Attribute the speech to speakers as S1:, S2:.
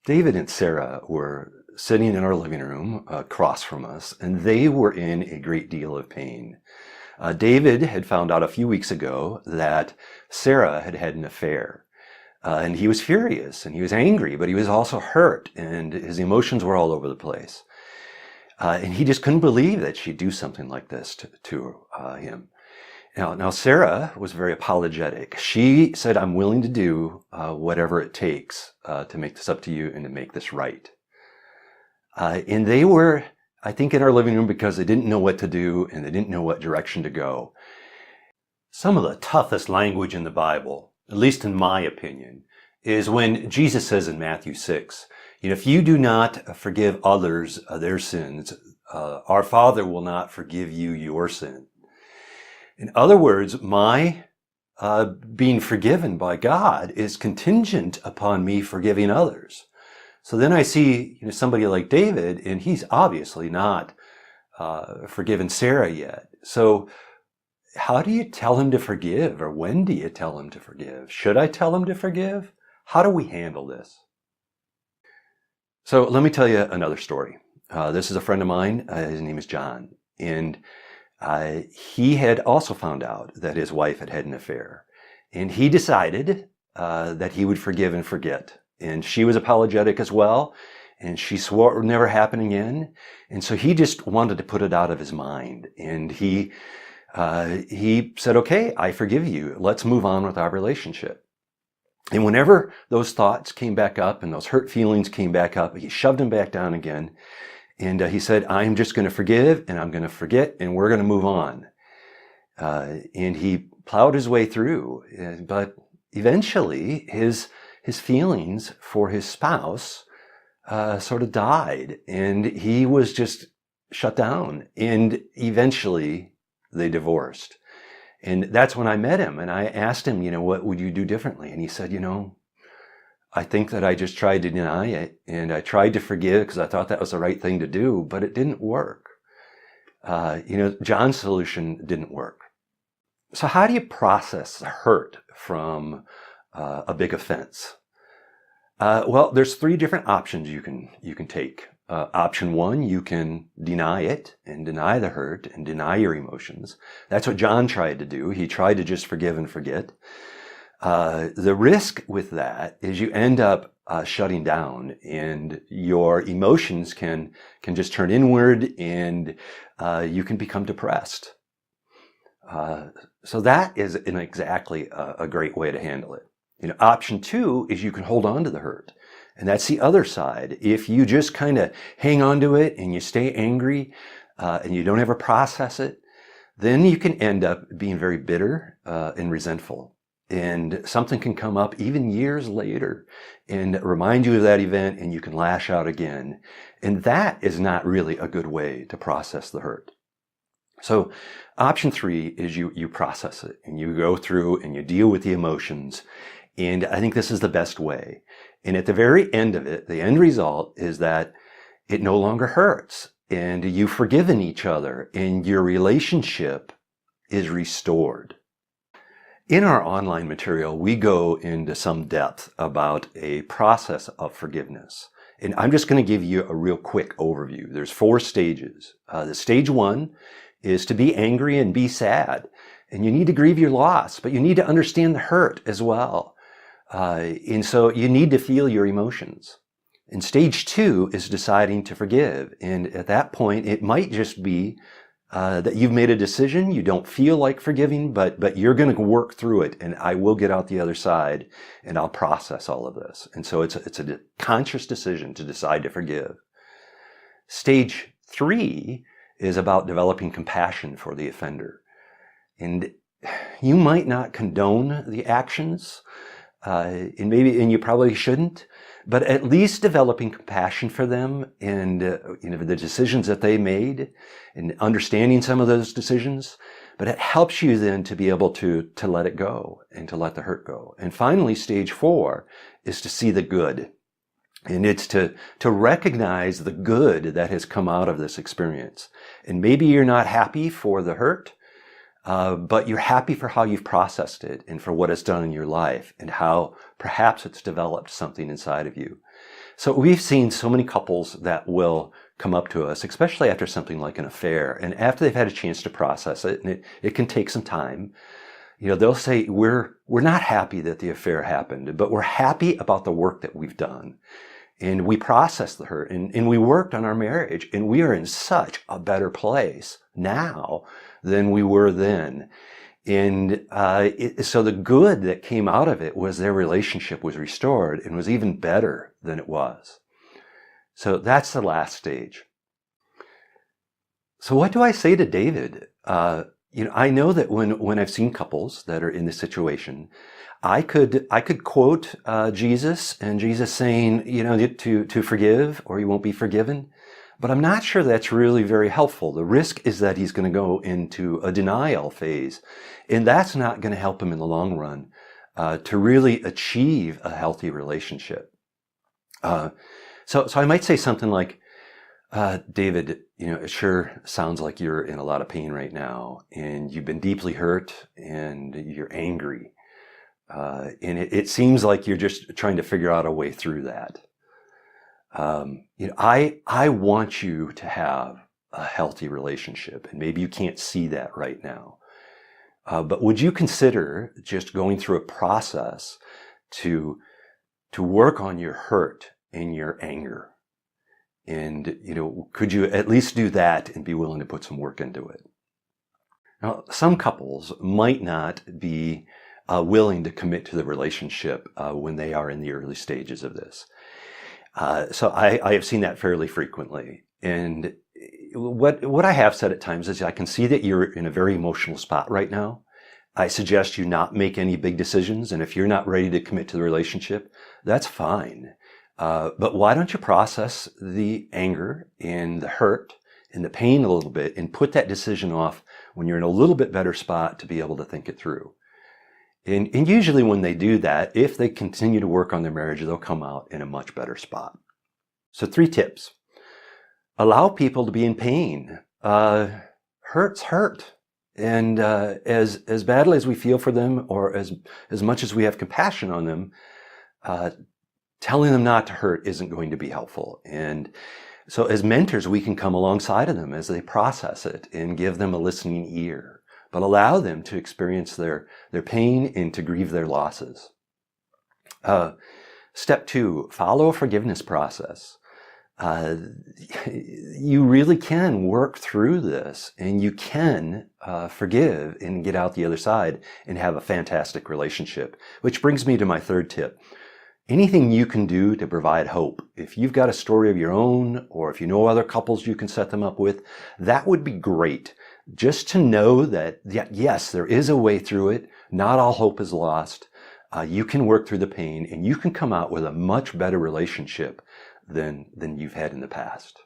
S1: David and Sarah were sitting in our living room across from us, and they were in a great deal of pain. David had found out a few weeks ago that Sarah had had an affair. And he was furious and he was angry, but he was also hurt and his emotions were all over the place. And he just couldn't believe that she'd do something like this to him. Now, Sarah was very apologetic. She said, I'm willing to do whatever it takes to make this up to you and to make this right. And they were, I think, in our living room because they didn't know what to do and they didn't know what direction to go. Some of the toughest language in the Bible, at least in my opinion, is when Jesus says in Matthew 6, if you do not forgive others their sins, our Father will not forgive you your sin. In other words, my being forgiven by God is contingent upon me forgiving others. So then I see somebody like David, and he's obviously not forgiven Sarah yet. So how do you tell him to forgive, or when do you tell him to forgive? Should I tell him to forgive? How do we handle this? So let me tell you another story. This is a friend of mine. His name is John. And he had also found out that his wife had had an affair. And he decided that he would forgive and forget. And she was apologetic as well. And she swore it would never happen again. And so he just wanted to put it out of his mind. And he said, okay, I forgive you. Let's move on with our relationship. And whenever those thoughts came back up and those hurt feelings came back up, he shoved them back down again. And he said, I'm just going to forgive and I'm going to forget and we're going to move on. And he plowed his way through. But eventually his feelings for his spouse sort of died. And he was just shut down. And eventually they divorced. And that's when I met him. And I asked him, what would you do differently? And he said, I think that I just tried to deny it, and I tried to forgive because I thought that was the right thing to do, but it didn't work. John's solution didn't work. So how do you process the hurt from a big offense? Well, there's three different options you can take. Option one, you can deny it and deny the hurt and deny your emotions. That's what John tried to do. He tried to just forgive and forget. The risk with that is you end up shutting down, and your emotions can just turn inward, and you can become depressed. So that isn't exactly a great way to handle it. Option two is you can hold on to the hurt. And that's the other side. If you just kind of hang on to it and you stay angry and you don't ever process it, then you can end up being very bitter and resentful. And something can come up even years later and remind you of that event, and you can lash out again. And that is not really a good way to process the hurt. So option three is you process it and you go through and you deal with the emotions. And I think this is the best way. And at the very end of it, the end result is that it no longer hurts and you've forgiven each other and your relationship is restored. In our online material, we go into some depth about a process of forgiveness. And I'm just going to give you a real quick overview. There's 4 stages. The stage 1 is to be angry and be sad. And you need to grieve your loss, but you need to understand the hurt as well. And so you need to feel your emotions. And stage 2 is deciding to forgive. And at that point, it might just be that you've made a decision, you don't feel like forgiving, but you're going to work through it, and I will get out the other side, and I'll process all of this. And so it's a conscious decision to decide to forgive. Stage 3 is about developing compassion for the offender. And you might not condone the actions, and you probably shouldn't, but at least developing compassion for them and the decisions that they made and understanding some of those decisions. But it helps you then to be able to let it go and to let the hurt go. And finally, stage 4 is to see the good. And it's to recognize the good that has come out of this experience. And maybe you're not happy for the hurt, but you're happy for how you've processed it and for what it's done in your life and how perhaps it's developed something inside of you. So we've seen so many couples that will come up to us, especially after something like an affair, and after they've had a chance to process it, and it can take some time. They'll say, we're not happy that the affair happened, but we're happy about the work that we've done. And we processed the hurt, and we worked on our marriage, and we are in such a better place now than we were then. And so the good that came out of it was their relationship was restored and was even better than it was. So that's the last stage. So what do I say to David? I know that when I've seen couples that are in this situation, I could quote Jesus, and Jesus saying, to forgive or you won't be forgiven. But I'm not sure that's really very helpful. The risk is that he's going to go into a denial phase, and that's not going to help him in the long run to really achieve a healthy relationship. So I might say something like, David, it sure sounds like you're in a lot of pain right now, and you've been deeply hurt, and you're angry. And it seems like you're just trying to figure out a way through that. I want you to have a healthy relationship, and maybe you can't see that right now. But would you consider just going through a process to work on your hurt and your anger? And, could you at least do that and be willing to put some work into it? Now, some couples might not be willing to commit to the relationship when they are in the early stages of this. So I have seen that fairly frequently. And what I have said at times is I can see that you're in a very emotional spot right now. I suggest you not make any big decisions. And if you're not ready to commit to the relationship, that's fine. But why don't you process the anger and the hurt and the pain a little bit and put that decision off when you're in a little bit better spot to be able to think it through. And usually when they do that, if they continue to work on their marriage, they'll come out in a much better spot. So 3 tips. Allow people to be in pain. Hurts hurt. And as badly as we feel for them, or as much as we have compassion on them, telling them not to hurt isn't going to be helpful. And so as mentors, we can come alongside of them as they process it and give them a listening ear, but allow them to experience their pain and to grieve their losses. Step 2, follow a forgiveness process. You really can work through this, and you can forgive and get out the other side and have a fantastic relationship. Which brings me to my 3rd tip. Anything you can do to provide hope. If you've got a story of your own, or if you know other couples you can set them up with, that would be great. Just to know that, yes, there is a way through it. Not all hope is lost. You can work through the pain, and you can come out with a much better relationship than you've had in the past.